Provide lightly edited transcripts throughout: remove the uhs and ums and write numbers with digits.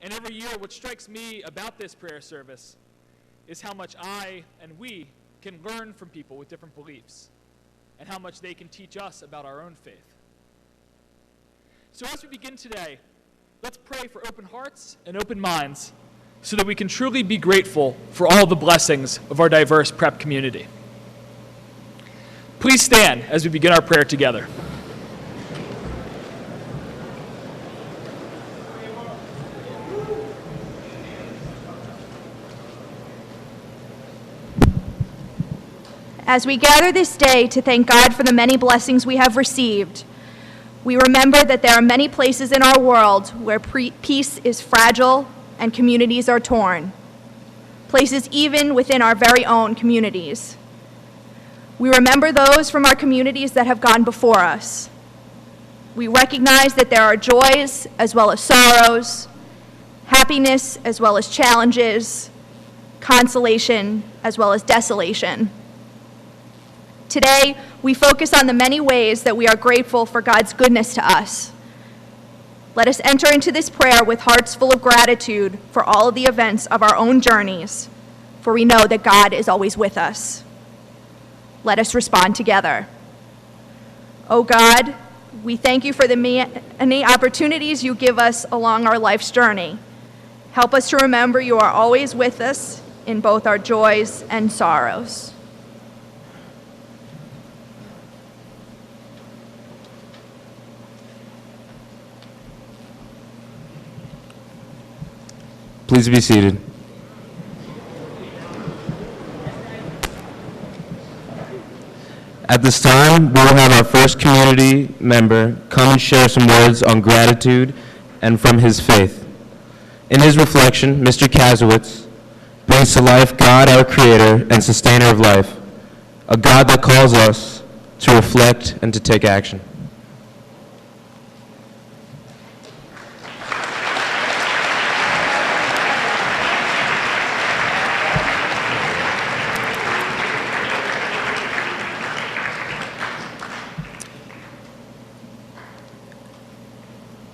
And every year, what strikes me about this prayer service is how much I and we can learn from people with different beliefs and how much they can teach us about our own faith. So as we begin today, let's pray for open hearts and open minds so that we can truly be grateful for all the blessings of our diverse prep community. Please stand as we begin our prayer together. As we gather this day to thank God for the many blessings we have received, we remember that there are many places in our world where peace is fragile and communities are torn, places even within our very own communities. We remember those from our communities that have gone before us. We recognize that there are joys as well as sorrows, happiness as well as challenges, consolation as well as desolation. Today, we focus on the many ways that we are grateful for God's goodness to us. Let us enter into this prayer with hearts full of gratitude for all of the events of our own journeys, for we know that God is always with us. Let us respond together. O God, we thank you for the many opportunities you give us along our life's journey. Help us to remember you are always with us in both our joys and sorrows. Please be seated. At this time, we will have our first community member come and share some words on gratitude and from his faith. In his reflection, Mr. Kazowitz brings to life God, our creator and sustainer of life, a God that calls us to reflect and to take action.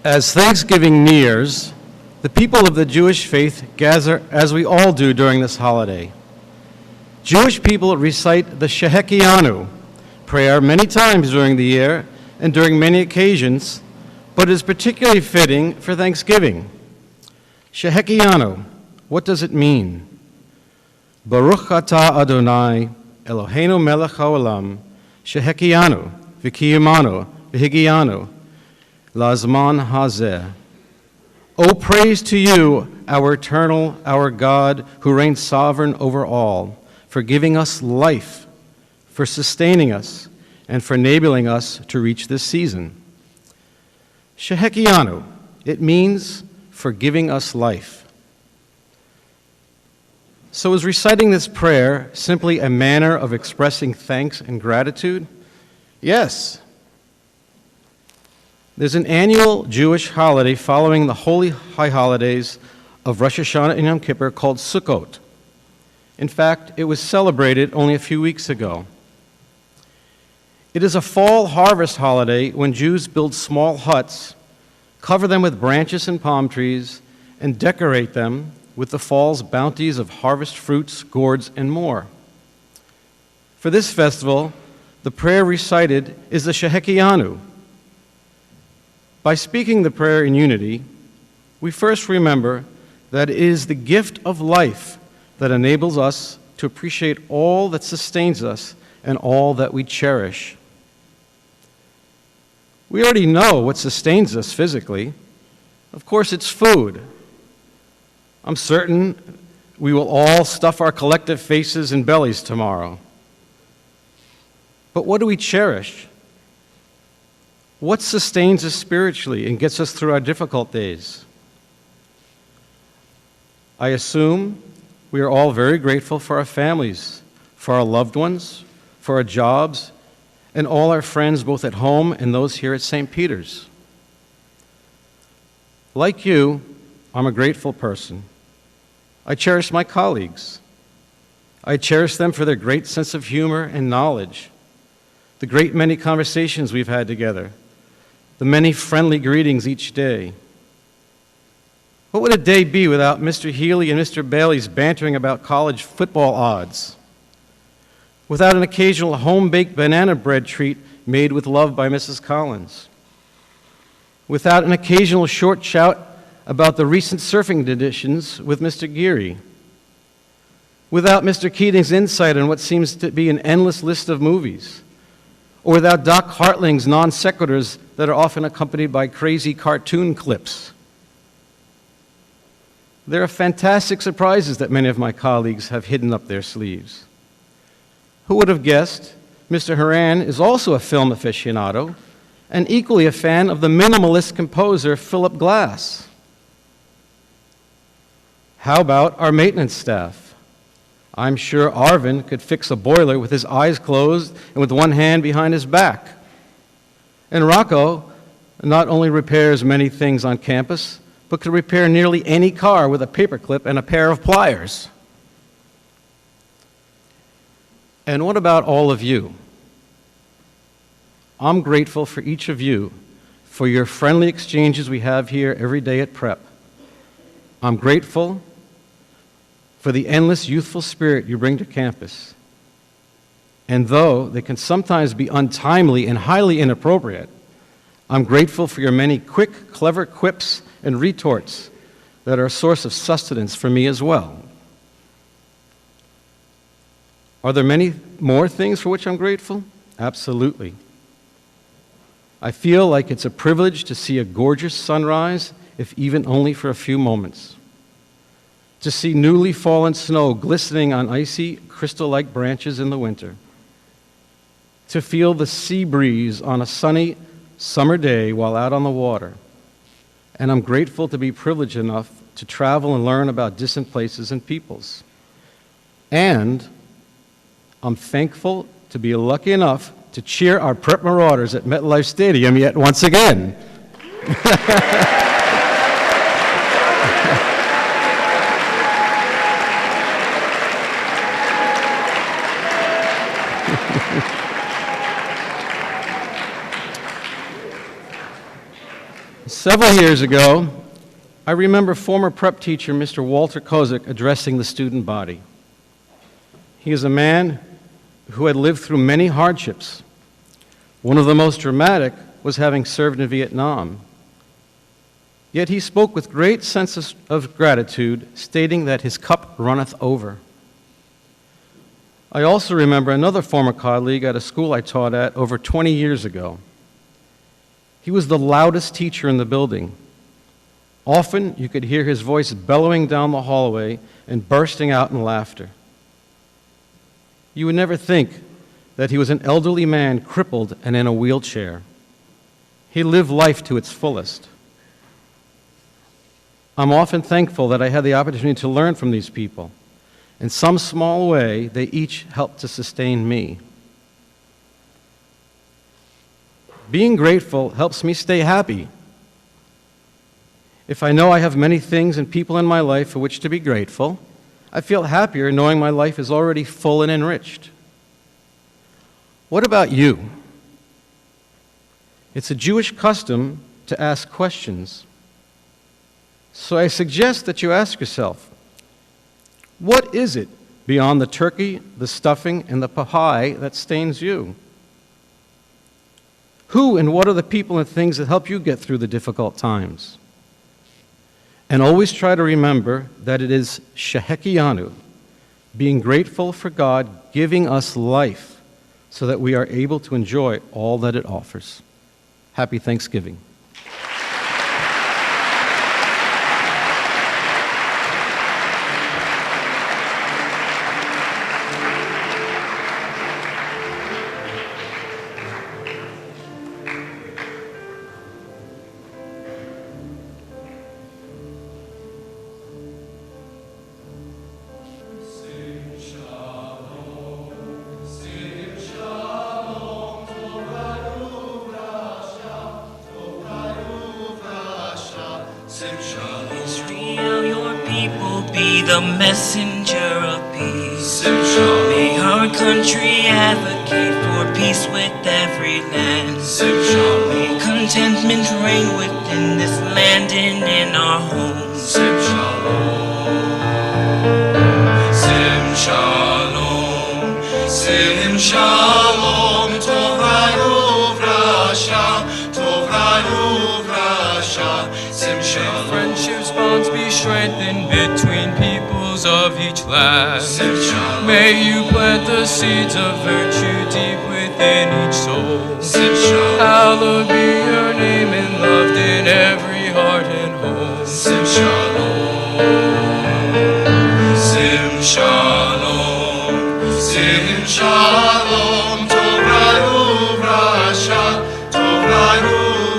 As Thanksgiving nears, the people of the Jewish faith gather as we all do during this holiday. Jewish people recite the Shehekianu prayer many times during the year and during many occasions, but is particularly fitting for Thanksgiving. Shehekianu, what does it mean? Baruch atah Adonai, Eloheinu melech haolam, Shehekianu, v'kiyimanu, v'higianu, Lazman Hazeh. O praise to you, our eternal, our God, who reigns sovereign over all, for giving us life, for sustaining us, and for enabling us to reach this season. Shehekianu, it means for giving us life. So is reciting this prayer simply a manner of expressing thanks and gratitude? Yes. There's an annual Jewish holiday following the holy high holidays of Rosh Hashanah and Yom Kippur called Sukkot. In fact, it was celebrated only a few weeks ago. It is a fall harvest holiday when Jews build small huts, cover them with branches and palm trees, and decorate them with the fall's bounties of harvest fruits, gourds, and more. For this festival, the prayer recited is the Shehekianu. By speaking the prayer in unity, we first remember that it is the gift of life that enables us to appreciate all that sustains us and all that we cherish. We already know what sustains us physically. Of course, it's food. I'm certain we will all stuff our collective faces and bellies tomorrow. But what do we cherish? What sustains us spiritually and gets us through our difficult days? I assume we are all very grateful for our families, for our loved ones, for our jobs, and all our friends both at home and those here at St. Peter's. Like you, I'm a grateful person. I cherish my colleagues. I cherish them for their great sense of humor and knowledge, the great many conversations we've had together, the many friendly greetings each day. What would a day be without Mr. Healy and Mr. Bailey's bantering about college football odds? Without an occasional home-baked banana bread treat made with love by Mrs. Collins? Without an occasional short shout about the recent surfing editions with Mr. Geary? Without Mr. Keating's insight on what seems to be an endless list of movies? Or without Doc Hartling's non sequiturs that are often accompanied by crazy cartoon clips? There are fantastic surprises that many of my colleagues have hidden up their sleeves. Who would have guessed Mr. Horan is also a film aficionado and equally a fan of the minimalist composer Philip Glass? How about our maintenance staff? I'm sure Arvin could fix a boiler with his eyes closed and with one hand behind his back. And Rocco not only repairs many things on campus, but could repair nearly any car with a paperclip and a pair of pliers. And what about all of you? I'm grateful for each of you for your friendly exchanges we have here every day at Prep. I'm grateful for the endless youthful spirit you bring to campus. And though they can sometimes be untimely and highly inappropriate, I'm grateful for your many quick, clever quips and retorts that are a source of sustenance for me as well. Are there many more things for which I'm grateful? Absolutely. I feel like it's a privilege to see a gorgeous sunrise, if even only for a few moments. To see newly fallen snow glistening on icy, crystal-like branches in the winter. To feel the sea breeze on a sunny summer day while out on the water. And I'm grateful to be privileged enough to travel and learn about distant places and peoples. And I'm thankful to be lucky enough to cheer our Prep Marauders at MetLife Stadium yet once again. Several years ago, I remember former prep teacher Mr. Walter Kozik addressing the student body. He is a man who had lived through many hardships. One of the most dramatic was having served in Vietnam. Yet he spoke with great sense of gratitude, stating that his cup runneth over. I also remember another former colleague at a school I taught at over 20 years ago. He was the loudest teacher in the building. Often you could hear his voice bellowing down the hallway and bursting out in laughter. You would never think that he was an elderly man crippled and in a wheelchair. He lived life to its fullest. I'm often thankful that I had the opportunity to learn from these people. In some small way, they each helped to sustain me. Being grateful helps me stay happy. If I know I have many things and people in my life for which to be grateful, I feel happier knowing my life is already full and enriched. What about you? It's a Jewish custom to ask questions. So I suggest that you ask yourself, what is it beyond the turkey, the stuffing, and the pie that stains you? Who and what are the people and things that help you get through the difficult times? And always try to remember that it is Shehekianu, being grateful for God giving us life so that we are able to enjoy all that it offers. Happy Thanksgiving. Israel, your people be the messenger of peace. May our country advocate for peace with every land. May contentment reign within this land and in our homes. strengthened between peoples of each land. May you plant the seeds of virtue deep within each soul. Hallowed be your name and loved in every heart and home. Sim Shalom, Sim Shalom, Sim Shalom, Tov Rasha, Tov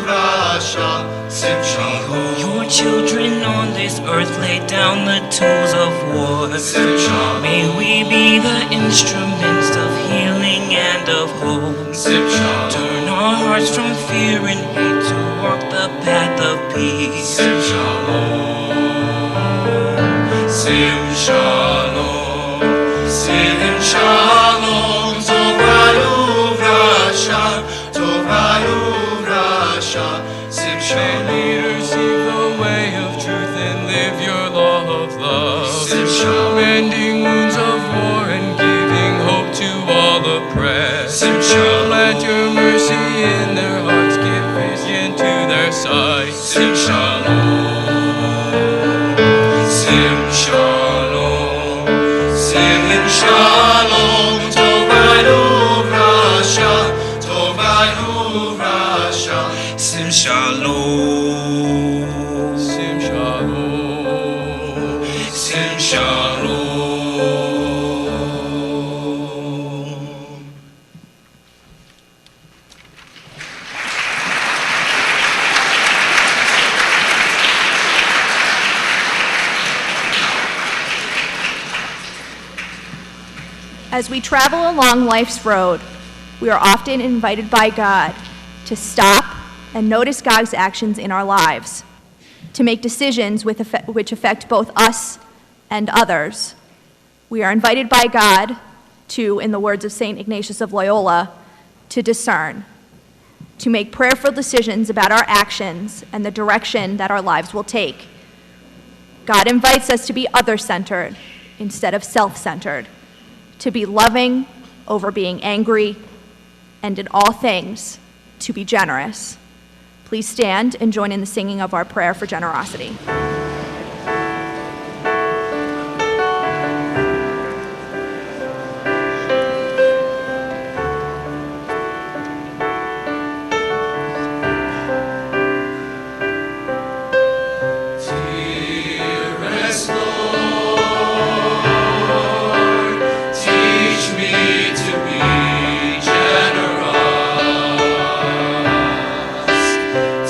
Rasha, Sim Shalom. Your children on this earth lay down the tools of war. Sim Shalom. May we be the instruments of healing and of hope. Sim Shalom. Turn our hearts from fear and hate to walk the path of peace. Sim Shalom, Sim Shalom, Sim Shalom, Tov Rasha, Tov Rasha, Sim Shalom. May leaders seek the way of truth and live your law of love. Sim Shalom. Mending wounds of war and giving hope to all oppressed. Sim Shalom. Let your mercy in their hearts give vision to their sight. Sim Shalom, Sim Shalom, Sim Shalom, Tov Rasha, Tov Rasha, Sim Shalom, Sim Shalom, Sim Shalom. As we travel along life's road, we are often invited by God to stop and notice God's actions in our lives, to make decisions which affect both us and others. We are invited by God to, in the words of St. Ignatius of Loyola, to discern, to make prayerful decisions about our actions and the direction that our lives will take. God invites us to be other-centered instead of self-centered, to be loving over being angry, and in all things, to be generous. Please stand and join in the singing of our prayer for generosity. Dearest Lord, teach me to be generous.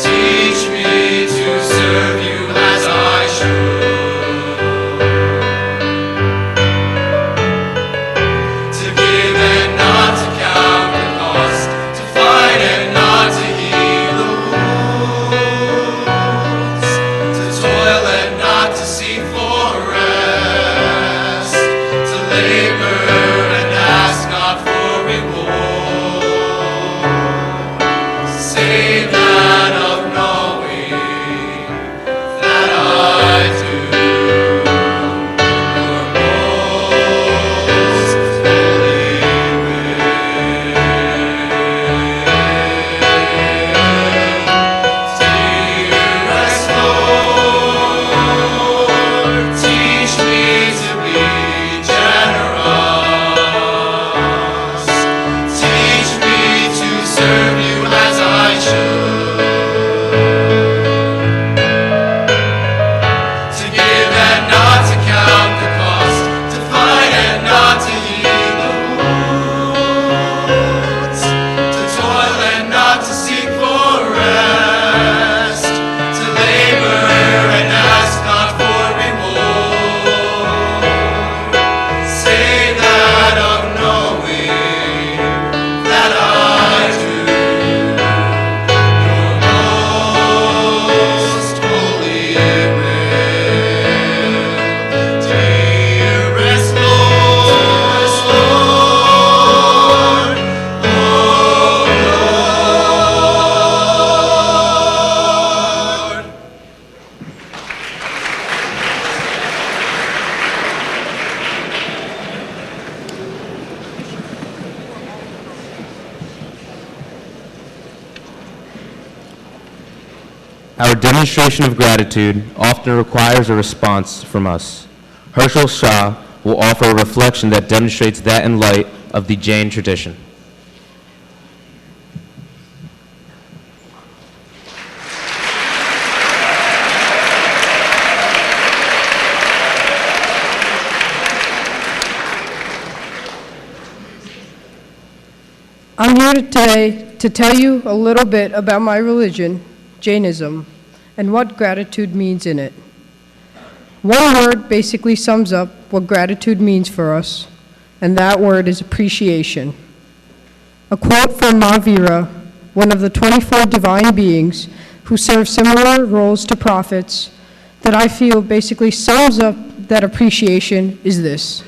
Teach me to serve you as I should. To give and not to count the cost. To fight and not to heed the wounds. To toil and not to seek for rest. To labor and ask not for reward. Save that of knowing that I do your most holy will. Dearest Lord, teach me to be generous. Teach me to serve you as I should. To give and not to count the cost. To fight and not to heed the wounds. To toil and not to seek for rest. To labor and ask not for reward. Save that of knowing that I do your most holy will. Dearest Lord, Lord. Our demonstration of gratitude often often requires a response from us. Herschel Shah will offer a reflection that demonstrates that in light of the Jain tradition. I'm here today to tell you a little bit about my religion, Jainism, and what gratitude means in it. One word basically sums up what gratitude means for us, and that word is appreciation. A quote from Mahavira, one of the 24 divine beings who serve similar roles to prophets, that I feel basically sums up that appreciation is this: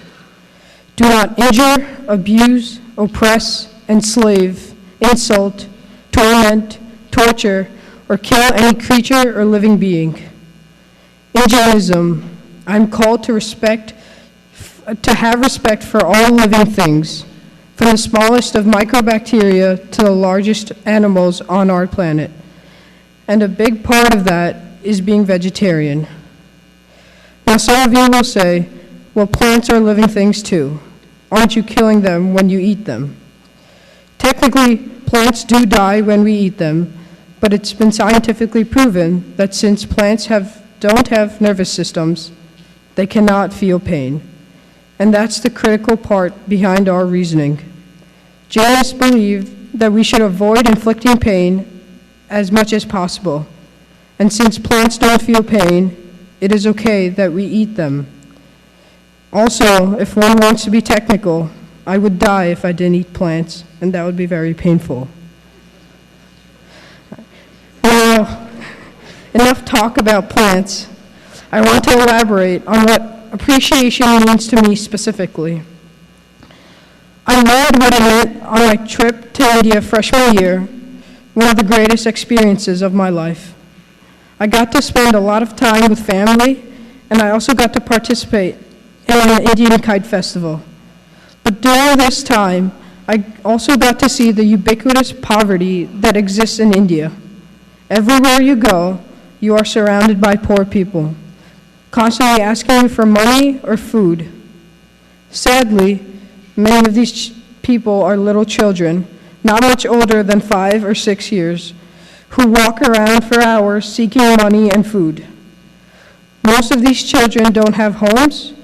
do not injure, abuse, oppress, enslave, insult, torment, torture, or kill any creature or living being. In Jainism, I'm called to have respect for all living things, from the smallest of microbacteria to the largest animals on our planet. And a big part of that is being vegetarian. Now, some of you will say, well, plants are living things too. Aren't you killing them when you eat them? Technically, plants do die when we eat them, but it's been scientifically proven that since plants don't have nervous systems, they cannot feel pain. And that's the critical part behind our reasoning. Jainists believe that we should avoid inflicting pain as much as possible. And since plants don't feel pain, it is okay that we eat them. Also, if one wants to be technical, I would die if I didn't eat plants, and that would be very painful. Now, enough talk about plants. I want to elaborate on what appreciation means to me specifically. I learned what it meant on my trip to India freshman year, one of the greatest experiences of my life. I got to spend a lot of time with family, and I also got to participate in an Indian kite festival. But during this time, I also got to see the ubiquitous poverty that exists in India. Everywhere you go, you are surrounded by poor people, constantly asking you for money or food. Sadly, many of these people are little children, not much older than 5 or 6 years, who walk around for hours seeking money and food. Most of these children don't have homes,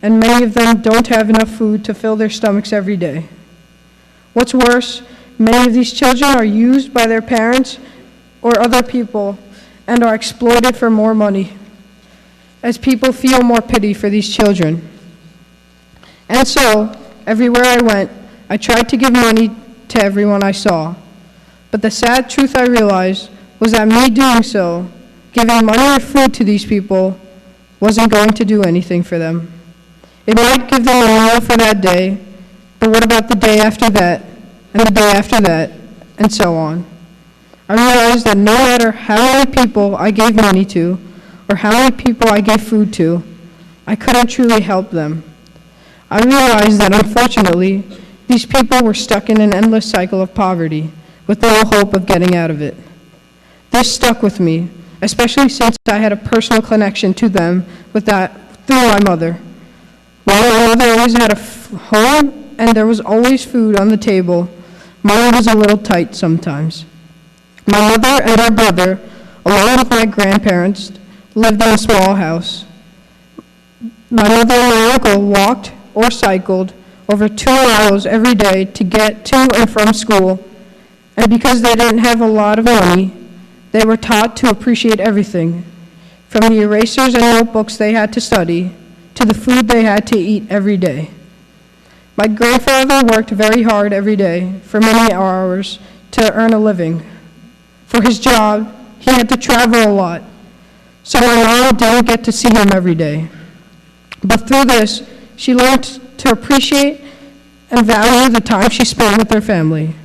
and many of them don't have enough food to fill their stomachs every day. What's worse, many of these children are used by their parents or other people and are exploited for more money, as people feel more pity for these children. And so, everywhere I went, I tried to give money to everyone I saw. But the sad truth I realized was that me doing so, giving money or food to these people, wasn't going to do anything for them. It might give them a meal for that day, but what about the day after that, and the day after that, and so on? I realized that no matter how many people I gave money to, or how many people I gave food to, I couldn't truly help them. I realized that unfortunately, these people were stuck in an endless cycle of poverty, with no hope of getting out of it. This stuck with me, especially since I had a personal connection to them with that through my mother. While my mother always had a home and there was always food on the table, mine was a little tight sometimes. My mother and her brother, along with my grandparents, lived in a small house. My mother and my uncle walked or cycled over 2 miles every day to get to and from school, and because they didn't have a lot of money, they were taught to appreciate everything, from the erasers and notebooks they had to study, to the food they had to eat every day. My grandfather worked very hard every day for many hours to earn a living. For his job, he had to travel a lot, so my mom didn't get to see him every day. But through this, she learned to appreciate and value the time she spent with her family.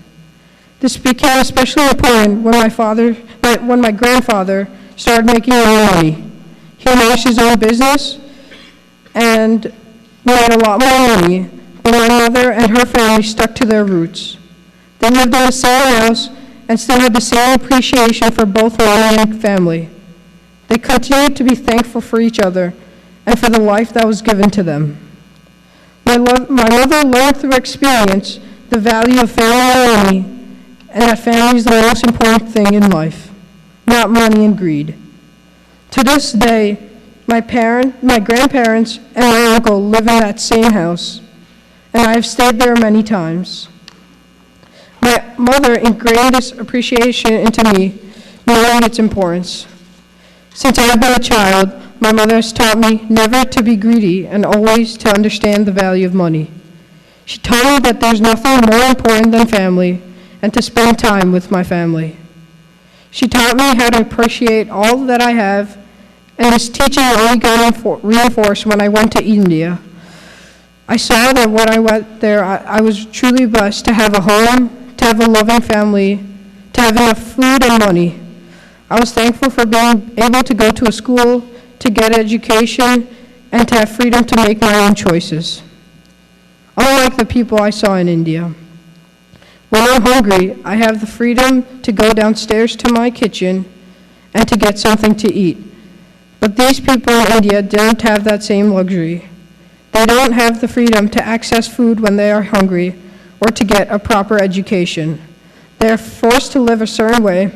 This became especially important when my grandfather started making his own money. He managed his own business and made a lot more money, but my mother and her family stuck to their roots. They lived in the same house and still had the same appreciation for both money and family. They continued to be thankful for each other and for the life that was given to them. My mother learned through experience the value of family and money, and that family is the most important thing in life, not money and greed. To this day, my grandparents, and my uncle live in that same house, and I have stayed there many times. My mother ingrained this appreciation into me, knowing its importance. Since I have been a child, my mother has taught me never to be greedy and always to understand the value of money. She taught me that there's nothing more important than family and to spend time with my family. She taught me how to appreciate all that I have, and this teaching only got reinforced when I went to India. I saw that when I went there, I was truly blessed to have a home, to have a loving family, to have enough food and money. I was thankful for being able to go to a school, to get education, and to have freedom to make my own choices. Unlike the people I saw in India. When I'm hungry, I have the freedom to go downstairs to my kitchen and to get something to eat. But these people in India don't have that same luxury. They don't have the freedom to access food when they are hungry or to get a proper education. They are forced to live a certain way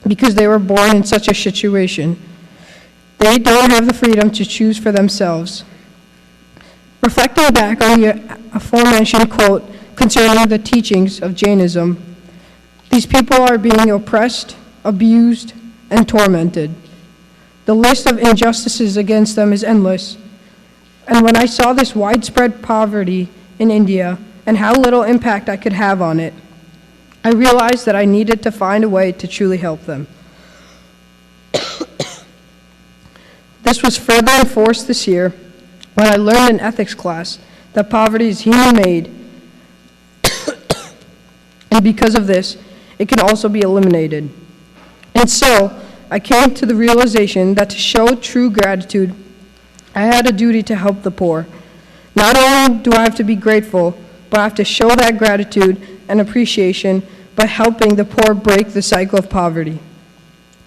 because they were born in such a situation. They don't have the freedom to choose for themselves. Reflecting back on the aforementioned quote concerning the teachings of Jainism, these people are being oppressed, abused, and tormented. The list of injustices against them is endless. And when I saw this widespread poverty in India and how little impact I could have on it, I realized that I needed to find a way to truly help them. This was further enforced this year when I learned in ethics class that poverty is human-made, and because of this, it can also be eliminated. And so, I came to the realization that to show true gratitude, I had a duty to help the poor. Not only do I have to be grateful, but I have to show that gratitude and appreciation by helping the poor break the cycle of poverty.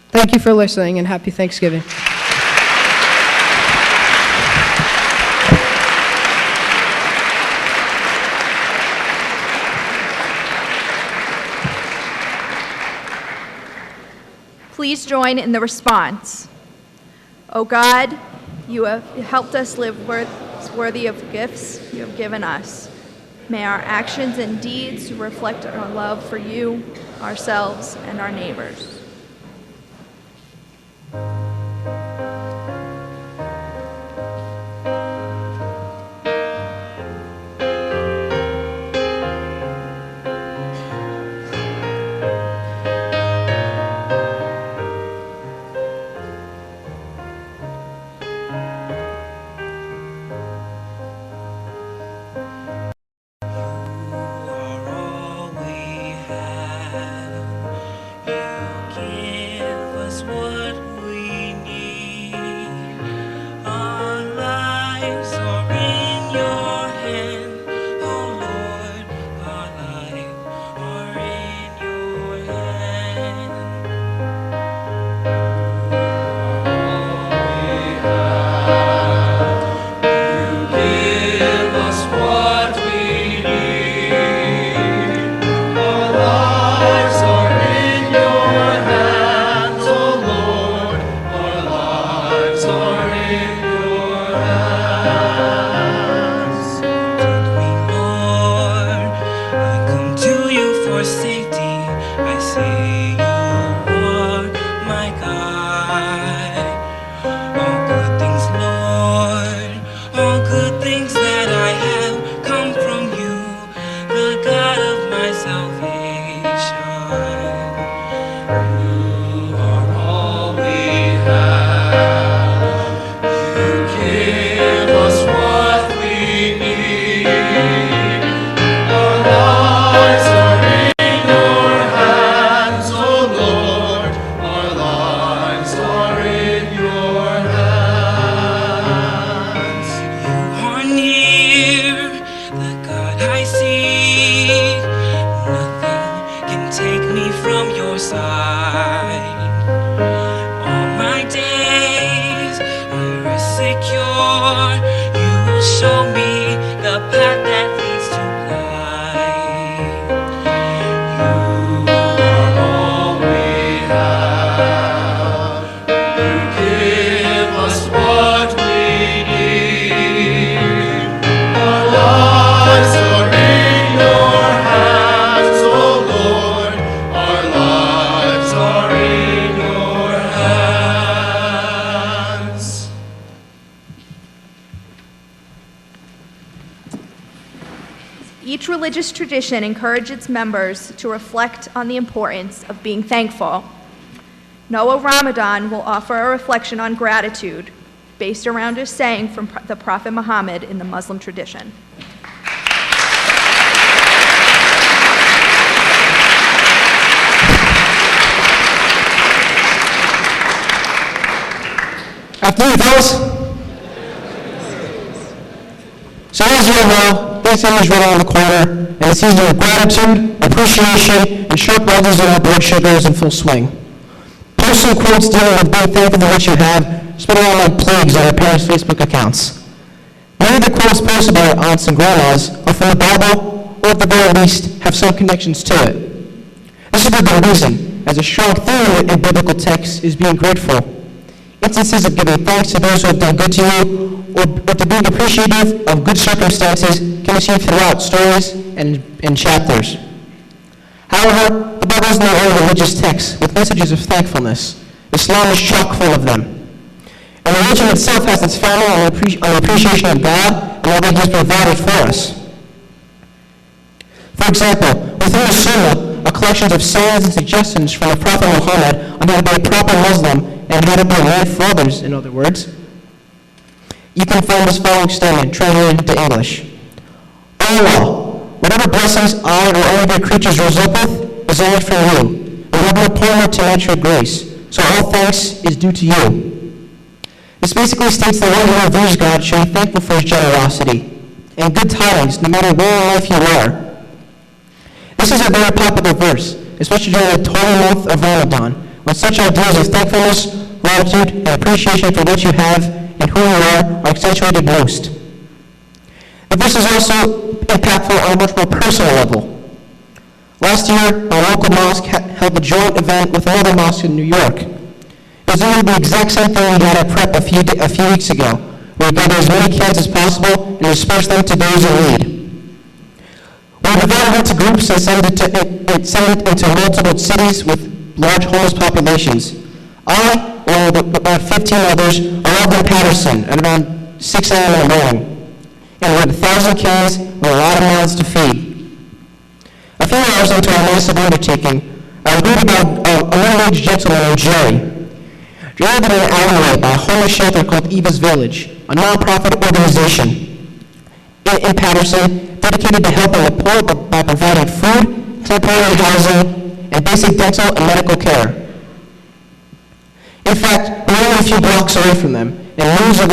Thank you for listening, and happy Thanksgiving. Please join in the response. O God, you have helped us live worthy of gifts you have given us. May our actions and deeds reflect our love for you, ourselves, and our neighbors. You are all we have. You secure. You will show me the path that leads to life. You are all we have. You give us what we need. Our lives are in your hands, O Lord. Our lives are in your hands. Each religious tradition encourages its members to reflect on the importance of being thankful. Noah Ramadan will offer a reflection on gratitude based around a saying from the Prophet Muhammad in the Muslim tradition. Afternoon, fellas. So as you all know, Thanksgiving is right around the corner, and the season of gratitude, appreciation, and sharp rises in our blood sugar is in full swing. Posting quotes dealing with being thankful for what you have spread around like plagues on our parents' Facebook accounts. Many of the quotes posted by our aunts and grandmas are from the Bible, or at the very least, have some connections to it. This is for good reason, as a strong theme in biblical texts is being grateful. Instances of giving thanks to those who have done good to you, or to being appreciative of good circumstances can be seen throughout stories and chapters. However, the Bible is not only a religious text with messages of thankfulness. Islam is chock full of them. And religion itself has its founding on the appreciation of God and all that He has provided for us. For example, within the Sunnah are collections of sayings and suggestions from the Prophet Muhammad on how to be a proper Muslim and how to be a man for others, in other words. You can find this following statement translated into English. Allah, whatever blessings I or any of your creatures rose up with is only from you, and we have no appointment to match your grace, so all thanks is due to you. This basically states that one who reveres God should be thankful for His generosity and good tidings no matter where in life you are. This is a very popular verse, especially during the holy month of Ramadan, when such ideas of thankfulness, gratitude, and appreciation for what you have and who you are accentuated most. The verse is also impactful on a much more personal level. Last year, our local mosque held a joint event with another mosque in New York. It was doing the exact same thing we had at Prep a few weeks ago, where we gathered as many cans as possible and dispersed them to those in need. We divided into groups and sent it into multiple cities with large homeless populations. I, along with about 15 others, arrived in Patterson at around 6 a.m. in the morning. And we had 1,000 cans with a lot of mouths to feed. A few hours into our massive undertaking, I was reading about a middle-aged gentleman named Jerry. Jerry lived in an alleyway by a homeless shelter called Eva's Village, a non-profit organization in Patterson dedicated to helping the poor by providing food, temporary housing, and basic dental and medical care. In fact, we were only a few blocks away from them, and news of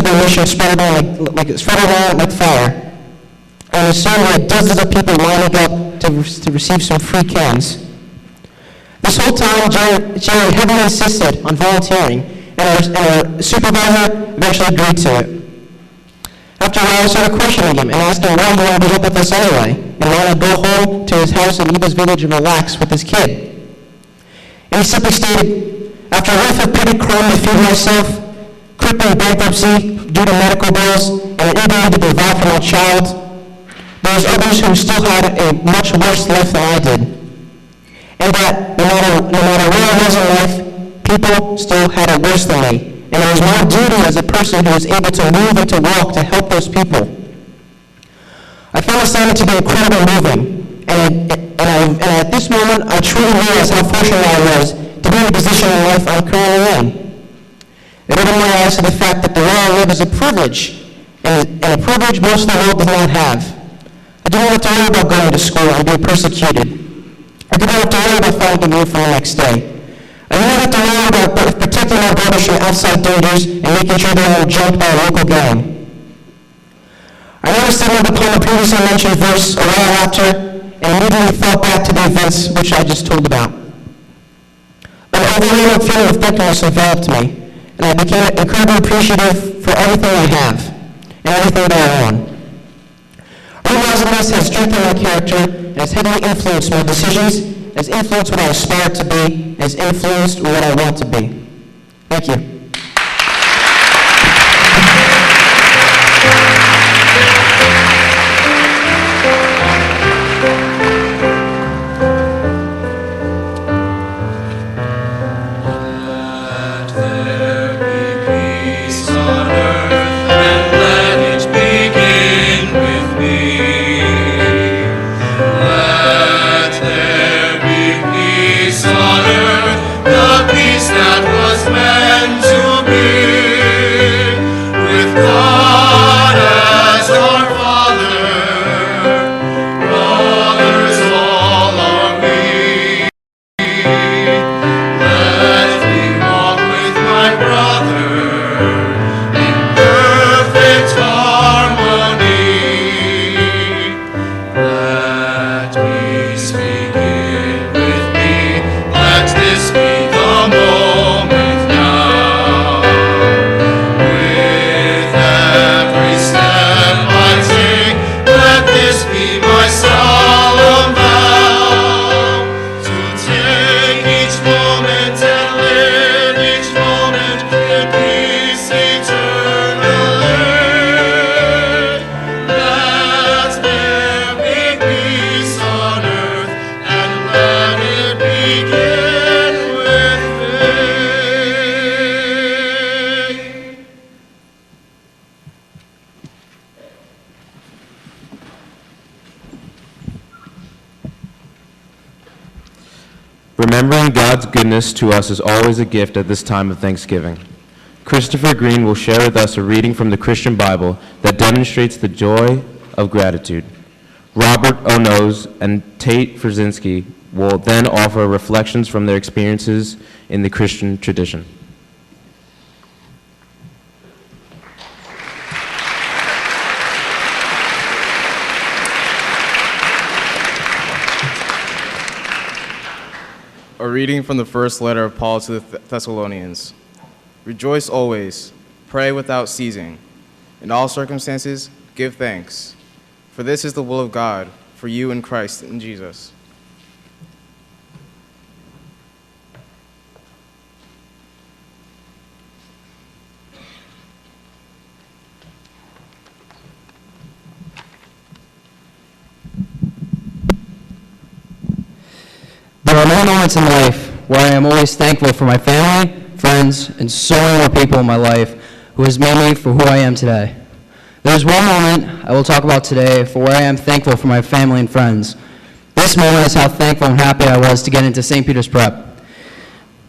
their mission spread around like fire. And soon we had dozens of people lining up to receive some free cans. This whole time, Jerry heavily insisted on volunteering, and our supervisor eventually agreed to it. After a while, I started questioning him and asked him why he wanted to help with us anyway, and why not go home to his house in Eva's Village and relax with his kid. And he simply stated, after a life of petty crime to feed myself, crippling bankruptcy due to medical bills, and an inability to provide for my child, there was others who still had a much worse life than I did. And that no matter where I was in life, people still had it worse than me. And it was my duty as a person who was able to move and to walk to help those people. I found this assignment to be incredibly moving. And at this moment, I truly realized how fortunate I was to be in a position in life I'm currently in. It opened my eyes to the fact that the way I live is a privilege, and a privilege most of the world does not have. I do not have to worry about going to school and being persecuted. I do not have to worry about finding a meal for the next day. I do not have to worry about protecting my brothers from outside dangers and making sure they are jumped by a local gang. I never stumbled upon the previously mentioned verse a while after, and immediately thought back to the events which I just told about. An overwhelming feeling of thankfulness enveloped me, and I became incredibly appreciative for everything I have and everything that I own. Realizing this has strengthened my character and has heavily influenced my decisions, has influenced what I aspire to be, has influenced what I want to be. Thank you. Remembering God's goodness to us is always a gift at this time of Thanksgiving. Christopher Green will share with us a reading from the Christian Bible that demonstrates the joy of gratitude. Robert O'Nose and Tate Frzinski will then offer reflections from their experiences in the Christian tradition. A reading from the first letter of Paul to the Thessalonians. Rejoice always, pray without ceasing. In all circumstances, give thanks, for this is the will of God for you in Christ in Jesus. There are many moments in life where I am always thankful for my family, friends, and so many more people in my life who has made me for who I am today. There's one moment I will talk about today for where I am thankful for my family and friends. This moment is how thankful and happy I was to get into St. Peter's Prep.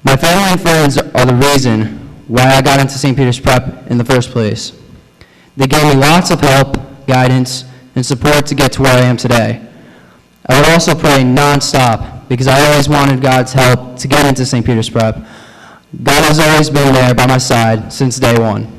My family and friends are the reason why I got into St. Peter's Prep in the first place. They gave me lots of help, guidance, and support to get to where I am today. I would also pray nonstop because I always wanted God's help to get into St. Peter's Prep. God has always been there by my side since day one.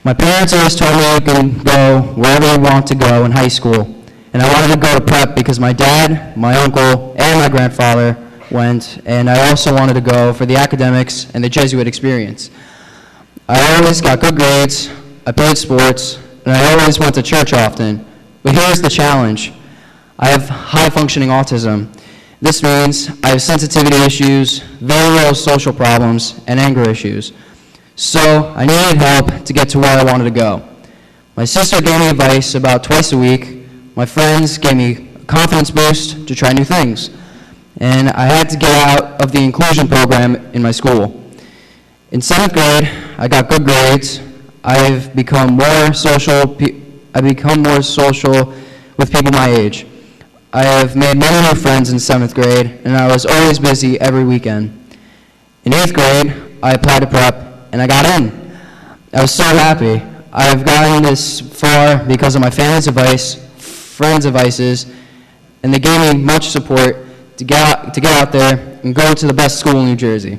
My parents always told me I can go wherever I want to go in high school, and I wanted to go to prep because my dad, my uncle, and my grandfather went, and I also wanted to go for the academics and the Jesuit experience. I always got good grades, I played sports, and I always went to church often. But here's the challenge. I have high-functioning autism. This means I have sensitivity issues, very little social problems, and anger issues. So I needed help to get to where I wanted to go. My sister gave me advice about twice a week. My friends gave me a confidence boost to try new things. And I had to get out of the inclusion program in my school. In 7th grade, I got good grades. I've become more social with people my age. I have made many new friends in 7th grade, and I was always busy every weekend. In 8th grade, I applied to prep, and I got in. I was so happy. I've gotten this far because of my family's advice, friends' advices, and they gave me much support to get out there and go to the best school in New Jersey.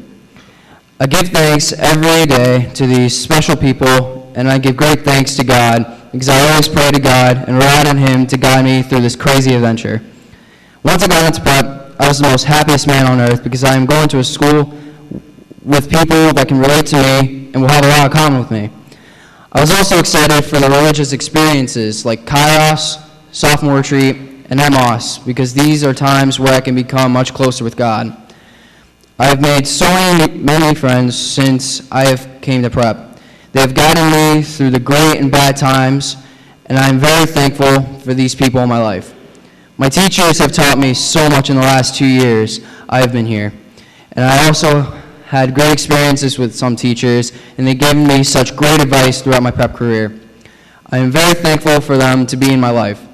I give thanks every day to these special people, and I give great thanks to God because I always pray to God and relied on Him to guide me through this crazy adventure. Once I got into prep, I was the most happiest man on earth because I am going to a school with people that can relate to me and will have a lot in common with me. I was also excited for the religious experiences like Kairos, Sophomore Retreat, and Emos, because these are times where I can become much closer with God. I have made so many friends since I have came to prep. They have guided me through the great and bad times, and I am very thankful for these people in my life. My teachers have taught me so much in the last 2 years I have been here, and I also had great experiences with some teachers, and they gave me such great advice throughout my prep career. I am very thankful for them to be in my life.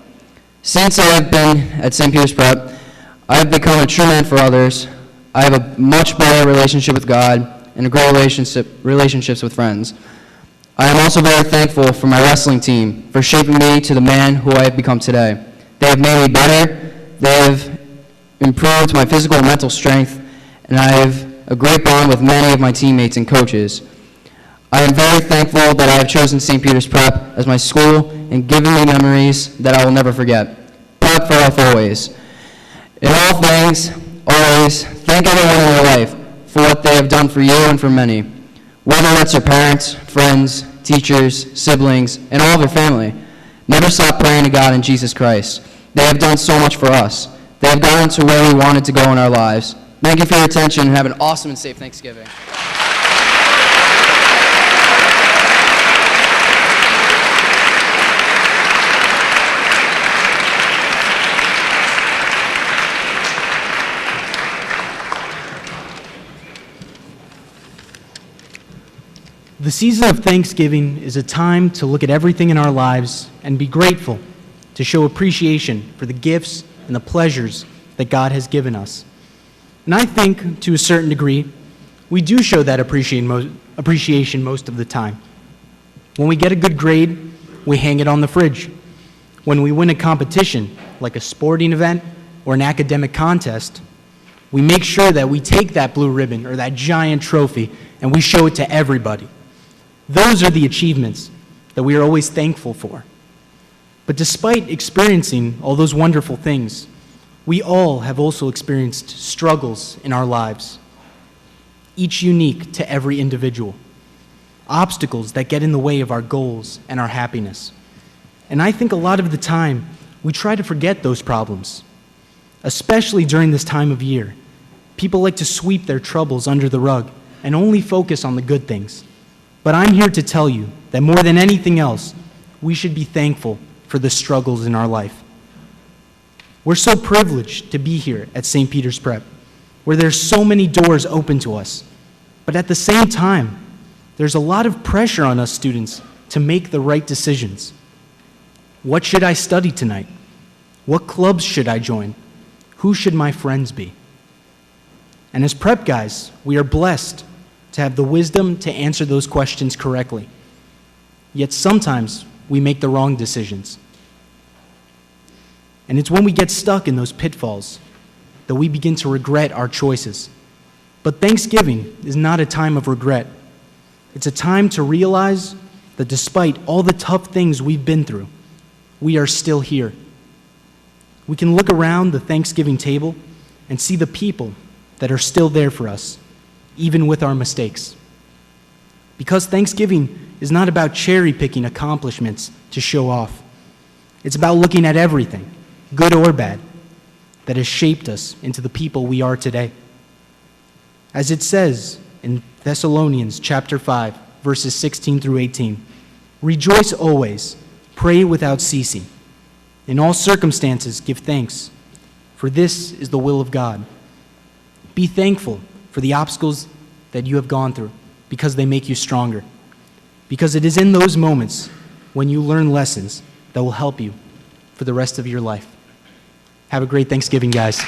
Since I have been at St. Peter's Prep, I have become a true man for others. I have a much better relationship with God and a great relationships with friends. I am also very thankful for my wrestling team for shaping me to the man who I have become today. They have made me better, they have improved my physical and mental strength, and I have a great bond with many of my teammates and coaches. I am very thankful that I have chosen St. Peter's Prep as my school and given me memories that I will never forget. Prep for life always. In all things, always, thank everyone in your life for what they have done for you and for many. Whether that's your parents, friends, teachers, siblings, and all of your family, never stop praying to God and Jesus Christ. They have done so much for us. They have gotten to where we wanted to go in our lives. Thank you for your attention, and have an awesome and safe Thanksgiving. The season of Thanksgiving is a time to look at everything in our lives and be grateful, to show appreciation for the gifts and the pleasures that God has given us. And I think, to a certain degree, we do show that appreciation most of the time. When we get a good grade, we hang it on the fridge. When we win a competition, like a sporting event or an academic contest, we make sure that we take that blue ribbon or that giant trophy and we show it to everybody. Those are the achievements that we are always thankful for. But despite experiencing all those wonderful things, we all have also experienced struggles in our lives, each unique to every individual, obstacles that get in the way of our goals and our happiness. And I think a lot of the time, we try to forget those problems, especially during this time of year. People like to sweep their troubles under the rug and only focus on the good things. But I'm here to tell you that more than anything else, we should be thankful for the struggles in our life. We're so privileged to be here at St. Peter's Prep, where there's so many doors open to us. But at the same time, there's a lot of pressure on us students to make the right decisions. What should I study tonight? What clubs should I join? Who should my friends be? And as prep guys, we are blessed to have the wisdom to answer those questions correctly. Yet sometimes we make the wrong decisions. And it's when we get stuck in those pitfalls that we begin to regret our choices. But Thanksgiving is not a time of regret. It's a time to realize that despite all the tough things we've been through, we are still here. We can look around the Thanksgiving table and see the people that are still there for us, even with our mistakes. Because Thanksgiving is not about cherry-picking accomplishments to show off. It's about looking at everything, good or bad, that has shaped us into the people we are today. As it says in Thessalonians chapter 5, verses 16 through 18, "Rejoice always, pray without ceasing. In all circumstances give thanks, for this is the will of God. Be thankful for the obstacles that you have gone through, because they make you stronger. Because it is in those moments when you learn lessons that will help you for the rest of your life." Have a great Thanksgiving, guys.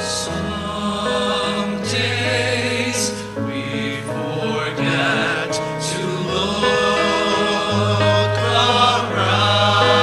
Some days we forget to look around.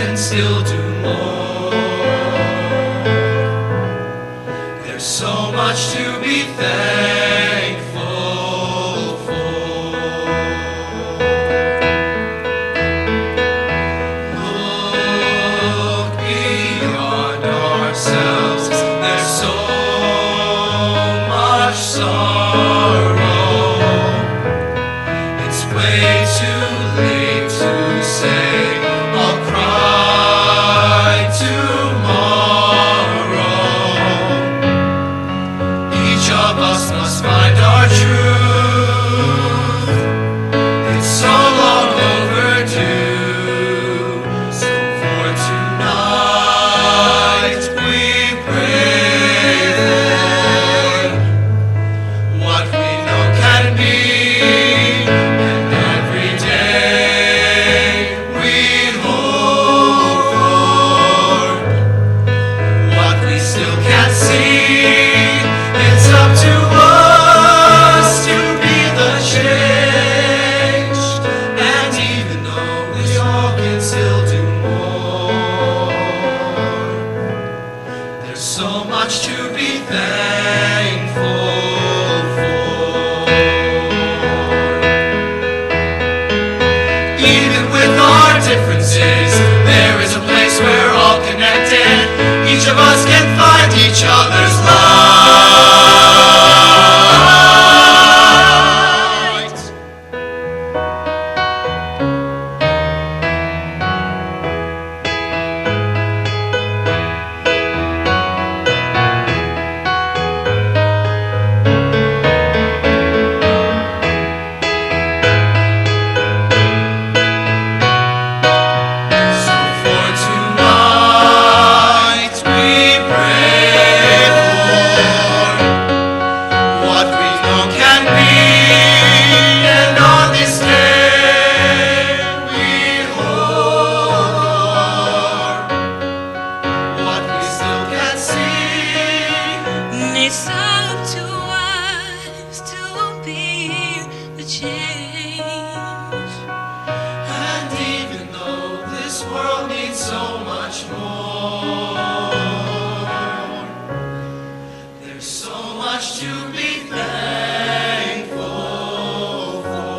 can still do more. There's so much to be thankful for. Look beyond ourselves. There's so much sorrow. It's way too late to say, I'll cry tomorrow. Each of us must find our truth. It's so long overdue. So for tonight we pray, Lord, what we know can be, and every day we hope for what we still can't see. It's up to us to be the change, and even though we all can still do more, there's so much to be thankful for. Even with our differences, there is a place we're all connected. Each of us can find each other's light. So for tonight we pray, Lord, what we know can be, and on this day we hope what we still can't see. It's up to us to be the change. And even though this world needs so much more, there's so much to be thankful for.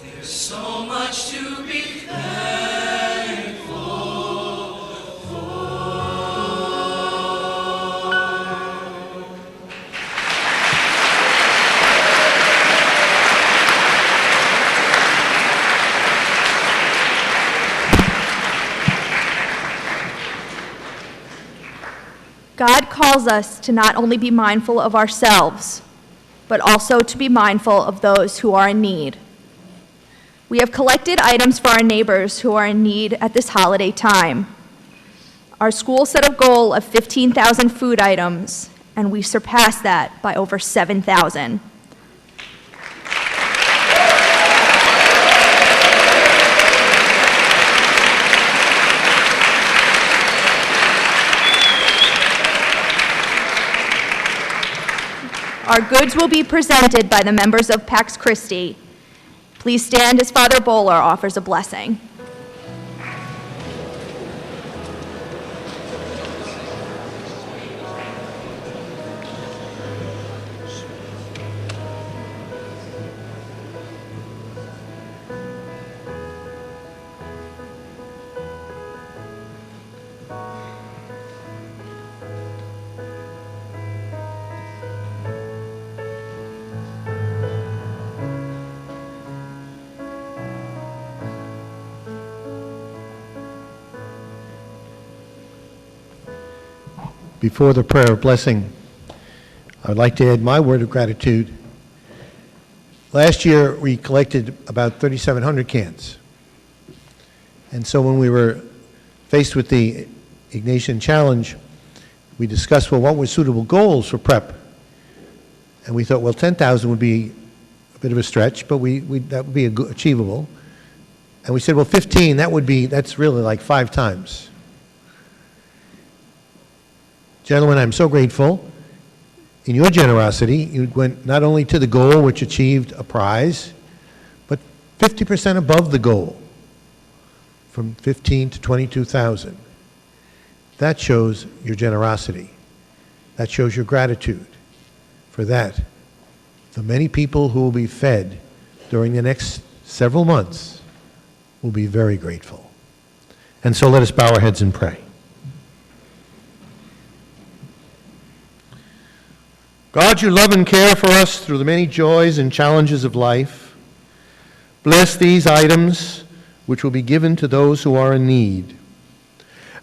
There's so much to be thankful for. God calls us to not only be mindful of ourselves, but also to be mindful of those who are in need. We have collected items for our neighbors who are in need at this holiday time. Our school set a goal of 15,000 food items, and we surpassed that by over 7,000. Our goods will be presented by the members of Pax Christi. Please stand as Father Bowler offers a blessing. Before the prayer of blessing, I would like to add my word of gratitude. Last year, we collected about 3,700 cans. And so when we were faced with the Ignatian Challenge, we discussed, well, what were suitable goals for prep? And we thought, well, 10,000 would be a bit of a stretch, but that would be achievable. And we said, well, 15, that's really like 5 times. Gentlemen, I'm so grateful in your generosity, you went not only to the goal, which achieved a prize, but 50% above the goal, from 15 to 22,000. That shows your generosity. That shows your gratitude. For that, the many people who will be fed during the next several months will be very grateful. And so let us bow our heads and pray. God, you love and care for us through the many joys and challenges of life. Bless these items which will be given to those who are in need.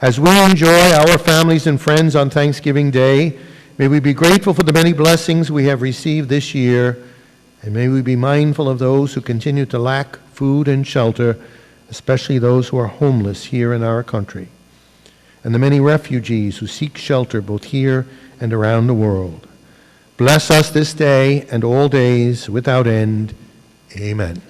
As we enjoy our families and friends on Thanksgiving Day, may we be grateful for the many blessings we have received this year, and may we be mindful of those who continue to lack food and shelter, especially those who are homeless here in our country, and the many refugees who seek shelter both here and around the world. Bless us this day and all days without end. Amen.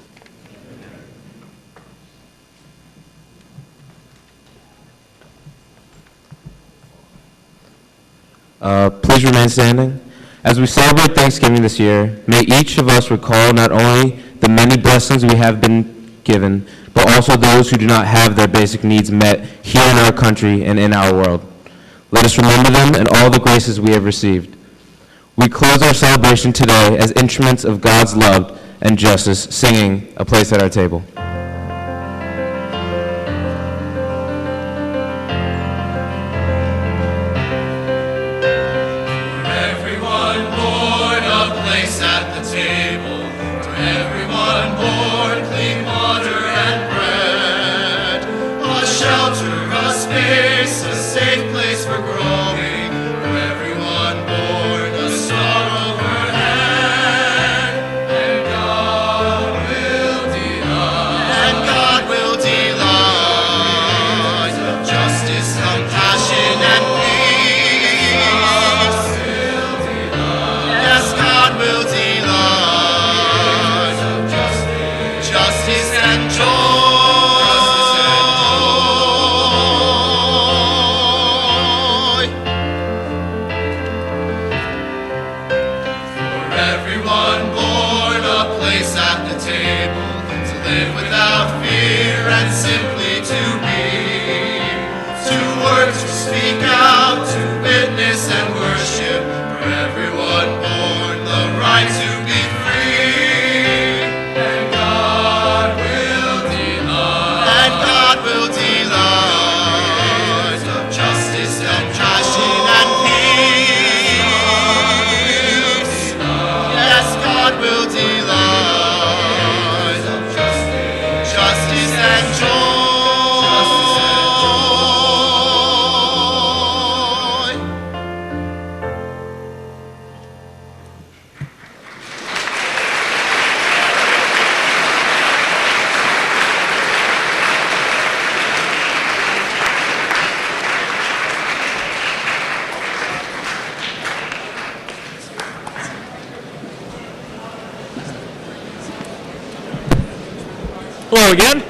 Please remain standing. As we celebrate Thanksgiving this year, may each of us recall not only the many blessings we have been given, but also those who do not have their basic needs met here in our country and in our world. Let us remember them and all the graces we have received. We close our celebration today as instruments of God's love and justice, singing A Place at Our Table. Hello again.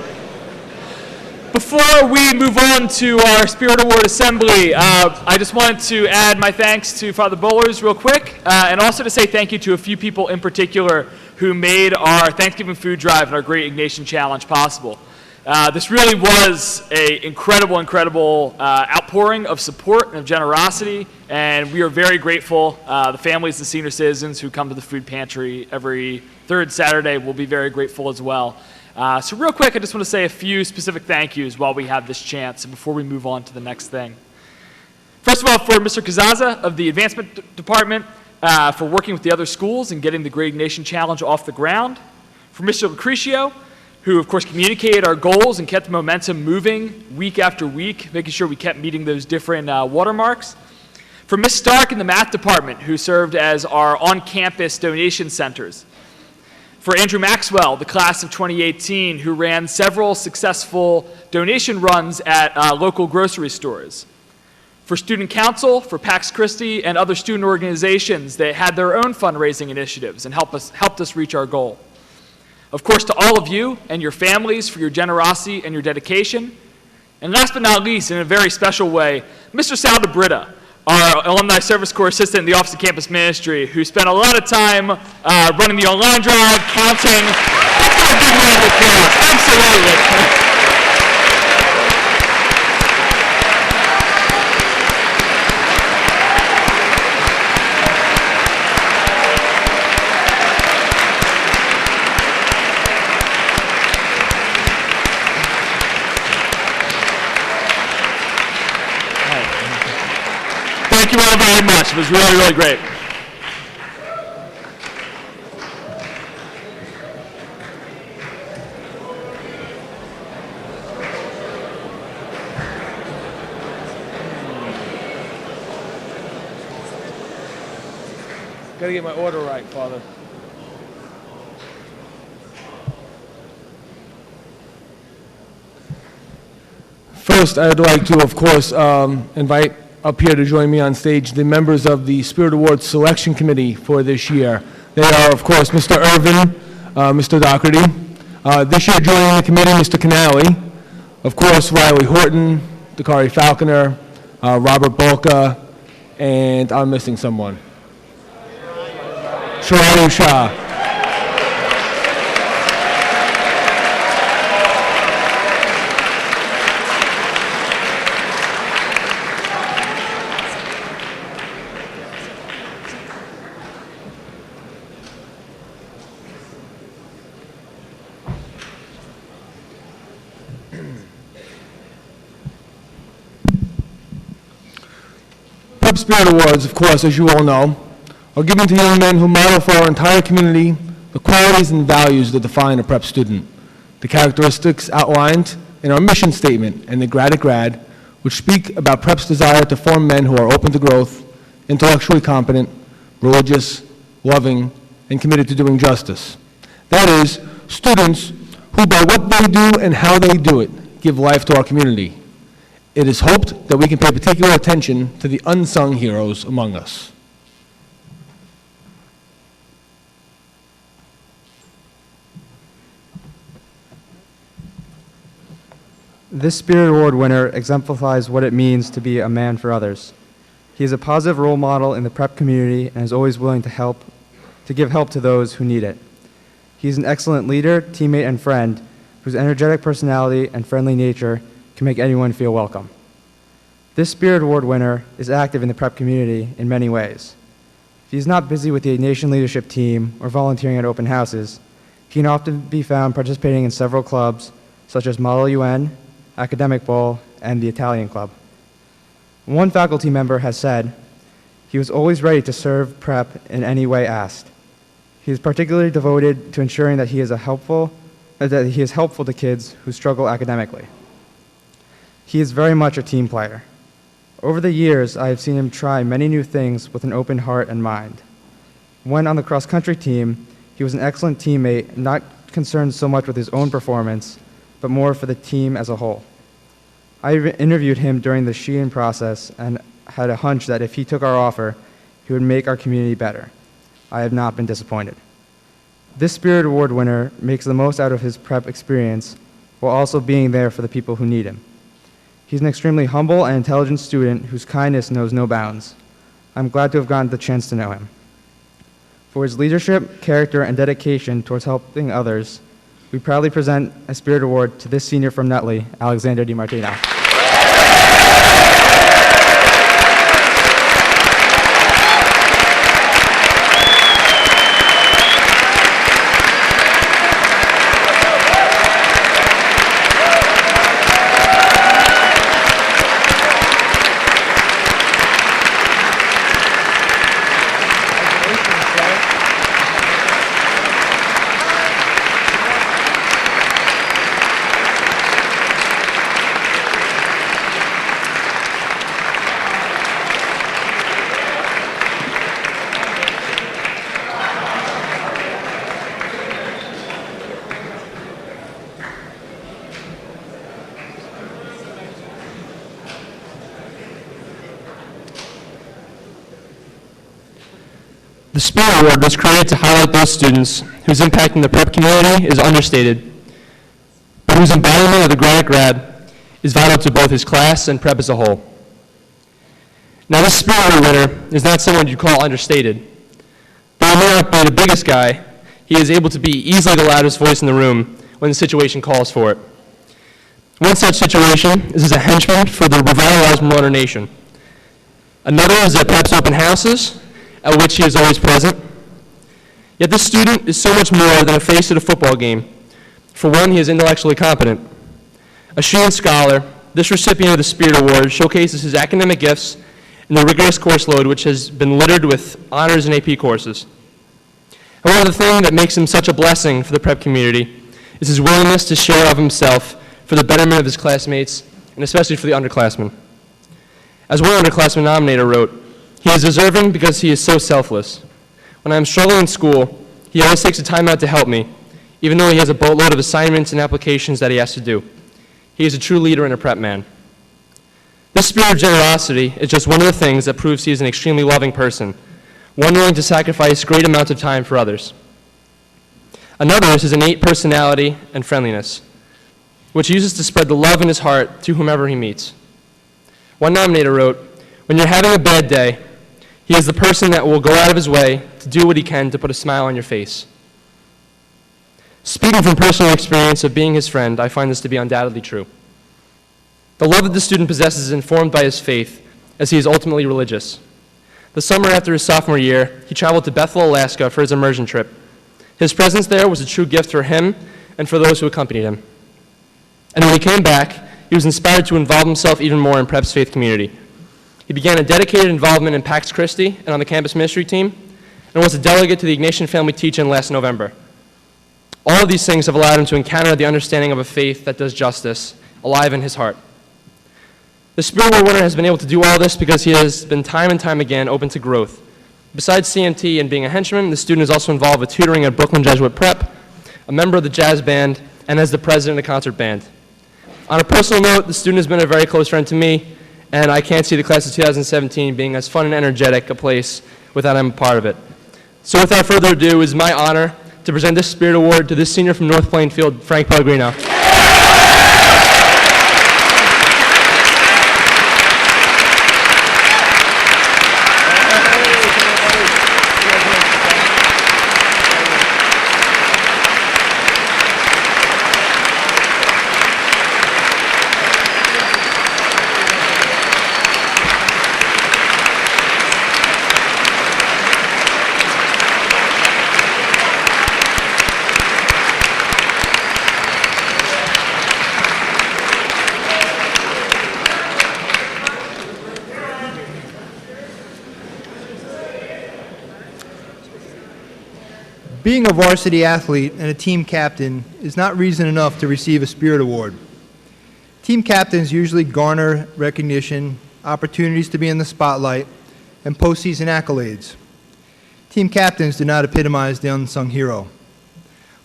Before we move on to our Spirit Award Assembly, I just wanted to add my thanks to Father Bowlers real quick, and also to say thank you to a few people in particular who made our Thanksgiving food drive and our Great Ignatian Challenge possible. This really was an incredible outpouring of support and of generosity, and we are very grateful. The families and senior citizens who come to the food pantry every third Saturday will be very grateful as well. So real quick, I just want to say a few specific thank yous while we have this chance and before we move on to the next thing. First of all, for Mr. Kazaza of the Advancement Department for working with the other schools and getting the Great Ignatian Challenge off the ground. For Mr. Lucrecio, who of course communicated our goals and kept the momentum moving week after week, making sure we kept meeting those different watermarks. For Ms. Stark in the Math Department, who served as our on-campus donation centers. For Andrew Maxwell, the class of 2018, who ran several successful donation runs at local grocery stores. For Student Council, for Pax Christi, and other student organizations that had their own fundraising initiatives and helped us reach our goal. Of course, to all of you and your families for your generosity and your dedication. And last but not least, in a very special way, Mr. Sal DeBritta, our Alumni Service Corps assistant in the Office of Campus Ministry, who spent a lot of time running the online drive, counting. Let's give a big round of applause. Absolutely. Thank you all very much. It was really, really great. Gotta get my order right, Father. First, I'd like to, of course, invite up here to join me on stage the members of the Spirit Awards Selection Committee for this year. They are, of course, Mr. Irvin, Mr. Doherty. This year joining the committee, Mr. Canali, of course, Riley Horton, Dakari Falconer, Robert Bolka, and I'm missing someone. Sharayu Shah. Prep Spirit Awards, of course, as you all know, are given to young men who model for our entire community the qualities and values that define a prep student. The characteristics outlined in our mission statement and the Grad at Grad, which speak about prep's desire to form men who are open to growth, intellectually competent, religious, loving, and committed to doing justice. That is, students who by what they do and how they do it give life to our community. It is hoped that we can pay particular attention to the unsung heroes among us. This Spirit Award winner exemplifies what it means to be a man for others. He is a positive role model in the prep community and is always willing to give help to those who need it. He is an excellent leader, teammate, and friend whose energetic personality and friendly nature can make anyone feel welcome. This Spirit Award winner is active in the prep community in many ways. If he is not busy with the Nation Leadership Team or volunteering at open houses, he can often be found participating in several clubs such as Model UN, Academic Bowl, and the Italian Club. One faculty member has said, he was always ready to serve prep in any way asked. He is particularly devoted to ensuring that he is helpful to kids who struggle academically. He is very much a team player. Over the years, I have seen him try many new things with an open heart and mind. When on the cross-country team, he was an excellent teammate, not concerned so much with his own performance, but more for the team as a whole. I interviewed him during the Sheehan process and had a hunch that if he took our offer, he would make our community better. I have not been disappointed. This Spirit Award winner makes the most out of his prep experience while also being there for the people who need him. He's an extremely humble and intelligent student whose kindness knows no bounds. I'm glad to have gotten the chance to know him. For his leadership, character, and dedication towards helping others, we proudly present a Spirit Award to this senior from Nutley, Alexander DiMartino. The Spirit Award was created to highlight those students whose impact in the prep community is understated, but whose embodiment of the Grad at Grad is vital to both his class and prep as a whole. Now, this Spirit Award winner is not someone you'd call understated. Though he may not be the biggest guy, he is able to be easily the loudest voice in the room when the situation calls for it. One such situation is as a henchman for the revitalized Marauder Nation. Another is at Prep's open houses, at which he is always present. Yet this student is so much more than a face at a football game. For one, he is intellectually competent. A student scholar, this recipient of the Spirit Award showcases his academic gifts in the rigorous course load which has been littered with honors and AP courses. However, the thing that makes him such a blessing for the prep community is his willingness to share of himself for the betterment of his classmates, and especially for the underclassmen. As one underclassman nominator wrote, "He is deserving because he is so selfless. When I am struggling in school, he always takes the time out to help me, even though he has a boatload of assignments and applications that he has to do. He is a true leader and a prep man." This spirit of generosity is just one of the things that proves he is an extremely loving person, one willing to sacrifice great amounts of time for others. Another is his innate personality and friendliness, which he uses to spread the love in his heart to whomever he meets. One nominator wrote, "When you're having a bad day, he is the person that will go out of his way to do what he can to put a smile on your face." Speaking from personal experience of being his friend, I find this to be undoubtedly true. The love that the student possesses is informed by his faith, as he is ultimately religious. The summer after his sophomore year, he traveled to Bethel, Alaska for his immersion trip. His presence there was a true gift for him and for those who accompanied him. And when he came back, he was inspired to involve himself even more in Prep's faith community. He began a dedicated involvement in Pax Christi and on the campus ministry team, and was a delegate to the Ignatian Family Teach-In last November. All of these things have allowed him to encounter the understanding of a faith that does justice, alive in his heart. The Spirit Award winner has been able to do all this because he has been time and time again open to growth. Besides CMT and being a henchman, the student is also involved with tutoring at Brooklyn Jesuit Prep, a member of the jazz band, and as the president of the concert band. On a personal note, the student has been a very close friend to me, and I can't see the class of 2017 being as fun and energetic a place without I'm a part of it. So without further ado, it is my honor to present this Spirit Award to this senior from North Plainfield, Frank Pellegrino. Being a varsity athlete and a team captain is not reason enough to receive a Spirit Award. Team captains usually garner recognition, opportunities to be in the spotlight, and postseason accolades. Team captains do not epitomize the unsung hero.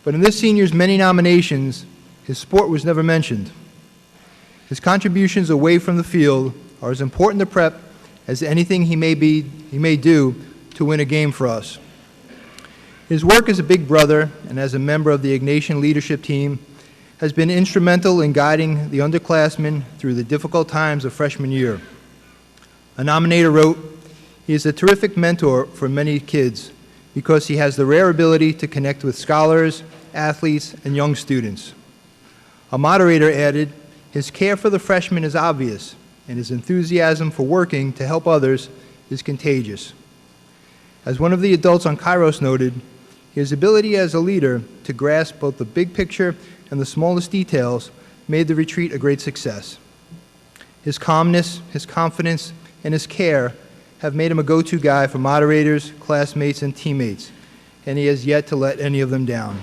But in this senior's many nominations, his sport was never mentioned. His contributions away from the field are as important to Prep as anything he may do to win a game for us. His work as a big brother and as a member of the Ignatian leadership team has been instrumental in guiding the underclassmen through the difficult times of freshman year. A nominator wrote, "He is a terrific mentor for many kids because he has the rare ability to connect with scholars, athletes, and young students." A moderator added, "His care for the freshmen is obvious, and his enthusiasm for working to help others is contagious." As one of the adults on Kairos noted, his ability as a leader to grasp both the big picture and the smallest details made the retreat a great success. His calmness, his confidence, and his care have made him a go-to guy for moderators, classmates, and teammates, and he has yet to let any of them down.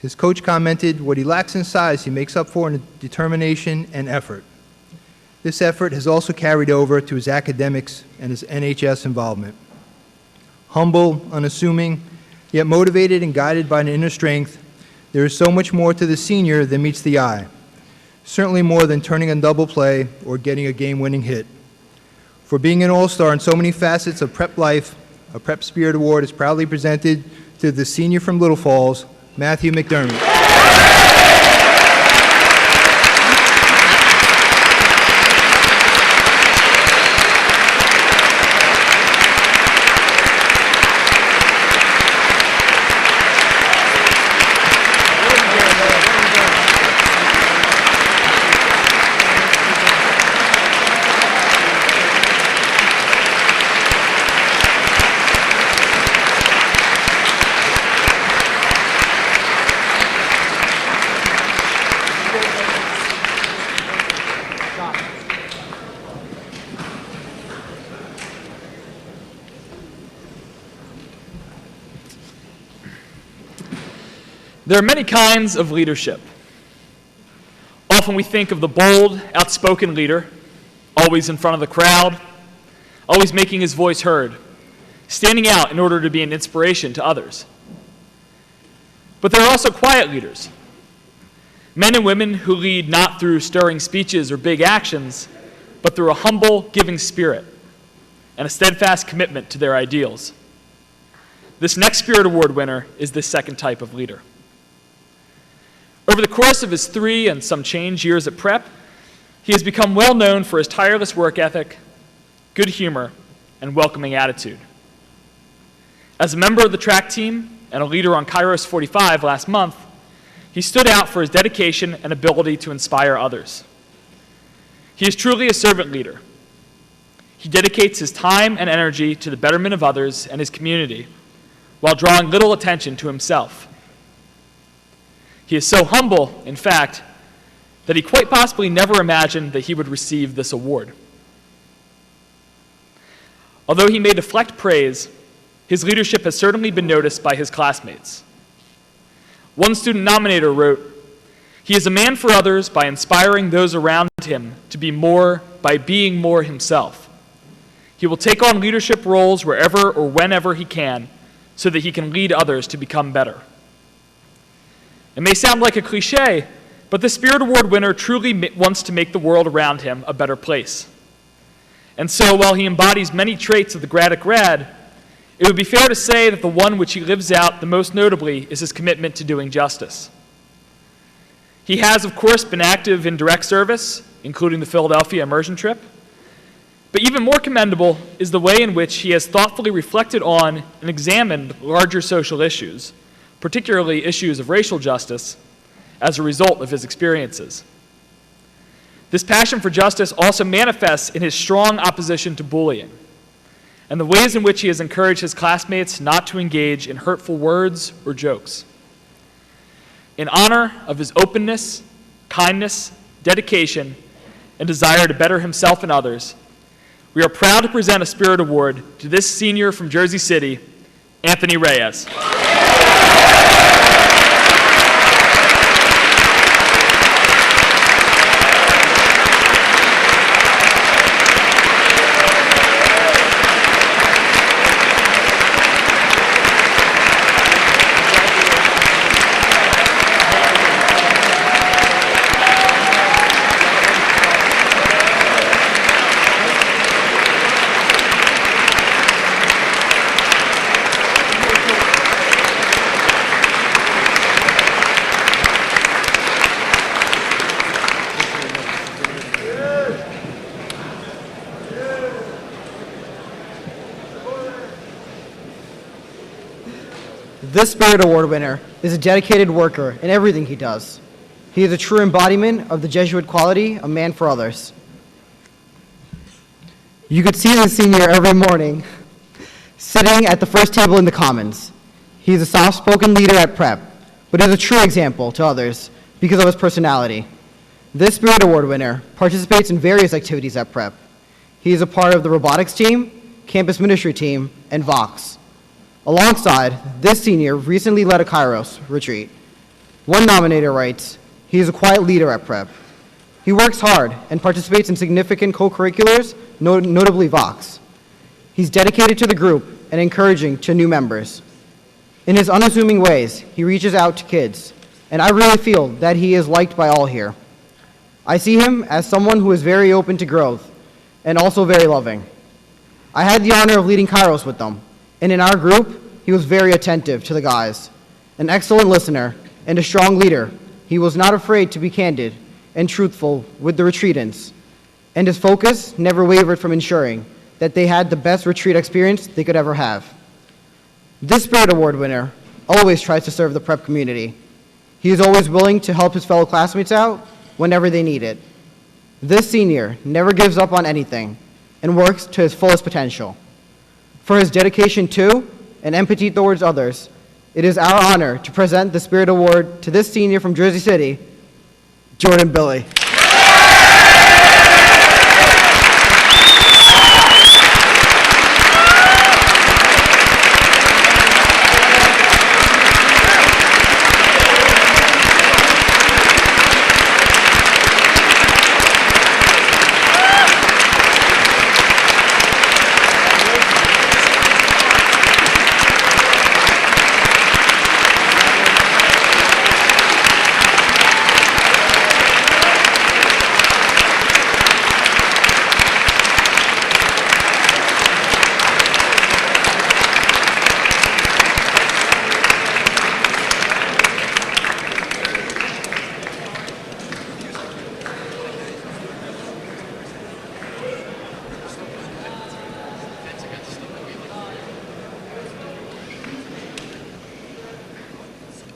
His coach commented, "What he lacks in size, he makes up for in determination and effort." This effort has also carried over to his academics and his NHS involvement. Humble, unassuming, yet motivated and guided by an inner strength, there is so much more to the senior than meets the eye, certainly more than turning a double play or getting a game-winning hit. For being an all-star in so many facets of Prep life, a Prep Spirit Award is proudly presented to the senior from Little Falls, Matthew McDermott. There are many kinds of leadership. Often we think of the bold, outspoken leader, always in front of the crowd, always making his voice heard, standing out in order to be an inspiration to others. But there are also quiet leaders, men and women who lead not through stirring speeches or big actions, but through a humble, giving spirit and a steadfast commitment to their ideals. This next Spirit Award winner is this second type of leader. Over the course of his 3 and some change years at Prep, he has become well known for his tireless work ethic, good humor, and welcoming attitude. As a member of the track team and a leader on Kairos 45 last month, he stood out for his dedication and ability to inspire others. He is truly a servant leader. He dedicates his time and energy to the betterment of others and his community, while drawing little attention to himself. He is so humble, in fact, that he quite possibly never imagined that he would receive this award. Although he may deflect praise, his leadership has certainly been noticed by his classmates. One student nominator wrote, "He is a man for others by inspiring those around him to be more by being more himself. He will take on leadership roles wherever or whenever he can so that he can lead others to become better." It may sound like a cliche, but the Spirit Award winner truly wants to make the world around him a better place. And so, while he embodies many traits of the Gradic Grad, it would be fair to say that the one which he lives out the most notably is his commitment to doing justice. He has, of course, been active in direct service, including the Philadelphia immersion trip, but even more commendable is the way in which he has thoughtfully reflected on and examined larger social issues, particularly issues of racial justice, as a result of his experiences. This passion for justice also manifests in his strong opposition to bullying and the ways in which he has encouraged his classmates not to engage in hurtful words or jokes. In honor of his openness, kindness, dedication, and desire to better himself and others, we are proud to present a Spirit Award to this senior from Jersey City, Anthony Reyes. This Spirit Award winner is a dedicated worker in everything he does. He is a true embodiment of the Jesuit quality, a man for others. You could see the senior every morning sitting at the first table in the Commons. He is a soft-spoken leader at Prep, but is a true example to others because of his personality. This Spirit Award winner participates in various activities at Prep. He is a part of the robotics team, campus ministry team, and Vox. Alongside, this senior recently led a Kairos retreat. One nominator writes, "He is a quiet leader at Prep. He works hard and participates in significant co-curriculars, notably Vox. He's dedicated to the group and encouraging to new members. In his unassuming ways, he reaches out to kids, and I really feel that he is liked by all here. I see him as someone who is very open to growth and also very loving. I had the honor of leading Kairos with them, and in our group, he was very attentive to the guys. An excellent listener and a strong leader, he was not afraid to be candid and truthful with the retreatants, and his focus never wavered from ensuring that they had the best retreat experience they could ever have. This Spirit Award winner always tries to serve the Prep community. He is always willing to help his fellow classmates out whenever they need it. This senior never gives up on anything and works to his fullest potential. For his dedication to and empathy towards others, it is our honor to present the Spirit Award to this senior from Jersey City, Jordan Billy.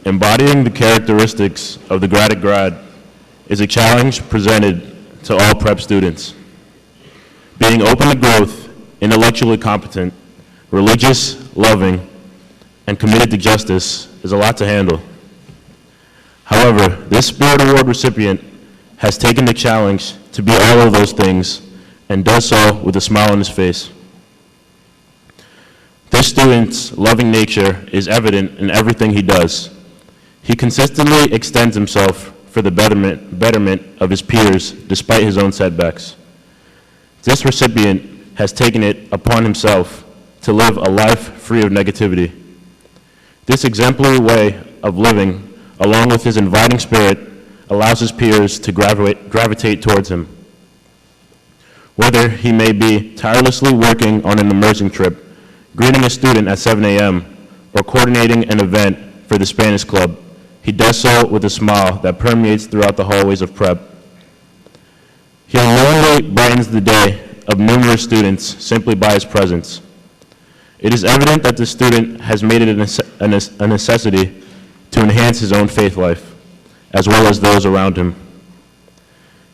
Embodying the characteristics of the grad is a challenge presented to all prep students. Being open to growth, intellectually competent, religious, loving, and committed to justice is a lot to handle. However, this Spirit Award recipient has taken the challenge to be all of those things and does so with a smile on his face. This student's loving nature is evident in everything he does. He consistently extends himself for the betterment of his peers despite his own setbacks. This recipient has taken it upon himself to live a life free of negativity. This exemplary way of living, along with his inviting spirit, allows his peers to gravitate towards him. Whether he may be tirelessly working on an immersion trip, greeting a student at 7 a.m., or coordinating an event for the Spanish Club, he does so with a smile that permeates throughout the hallways of prep. He unknowingly brightens the day of numerous students simply by his presence. It is evident that the student has made it a necessity to enhance his own faith life, as well as those around him.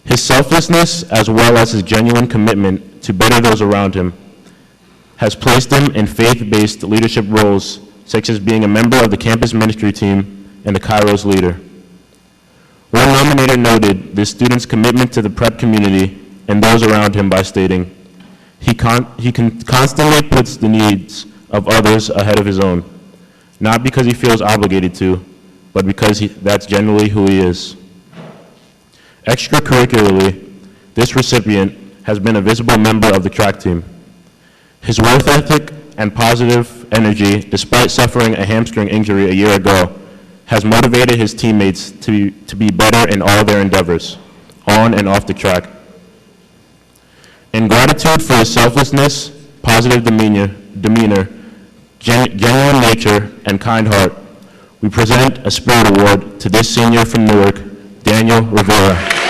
His selflessness, as well as his genuine commitment to better those around him, has placed him in faith-based leadership roles, such as being a member of the campus ministry team and the Kairos leader. One nominator noted this student's commitment to the prep community and those around him by stating, he constantly puts the needs of others ahead of his own, not because he feels obligated to, but because that's generally who he is. Extracurricularly, this recipient has been a visible member of the track team. His work ethic and positive energy, despite suffering a hamstring injury a year ago, has motivated his teammates to be better in all their endeavors, on and off the track. In gratitude for his selflessness, positive demeanor, genuine nature, and kind heart, we present a Spirit Award to this senior from Newark, Daniel Rivera.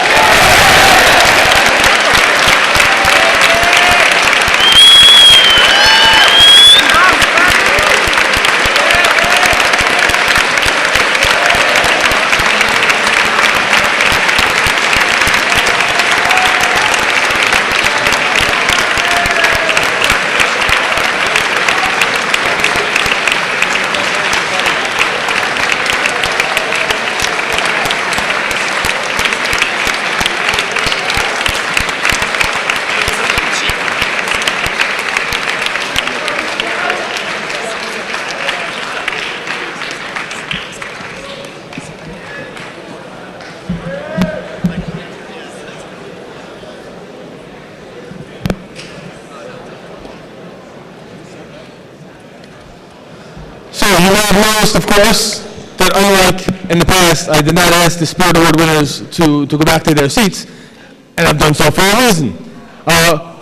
Noticed, of course, that unlike in the past, I did not ask the Spirit Award winners to go back to their seats, and I've done so for a reason.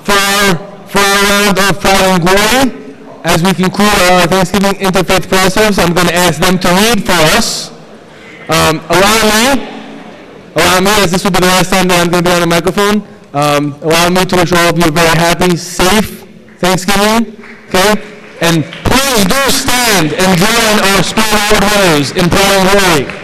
For our round of Pride and Glory, as we conclude our Thanksgiving Interfaith Prayer Service, I'm going to ask them to read for us. Allow me, as this will be the last time that I'm going to be on the microphone, allow me to wish all of you a very happy, safe Thanksgiving, okay? And please do stand and join our Spirit Award winners in Pride and Glory.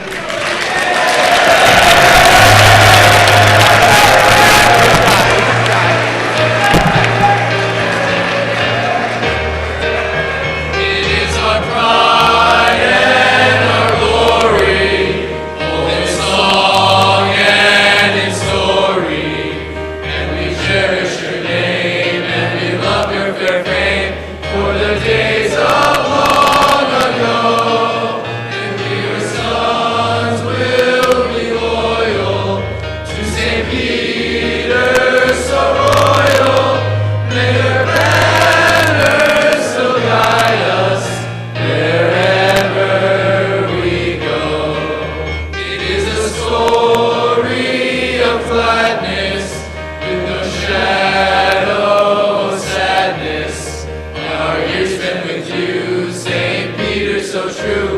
So true.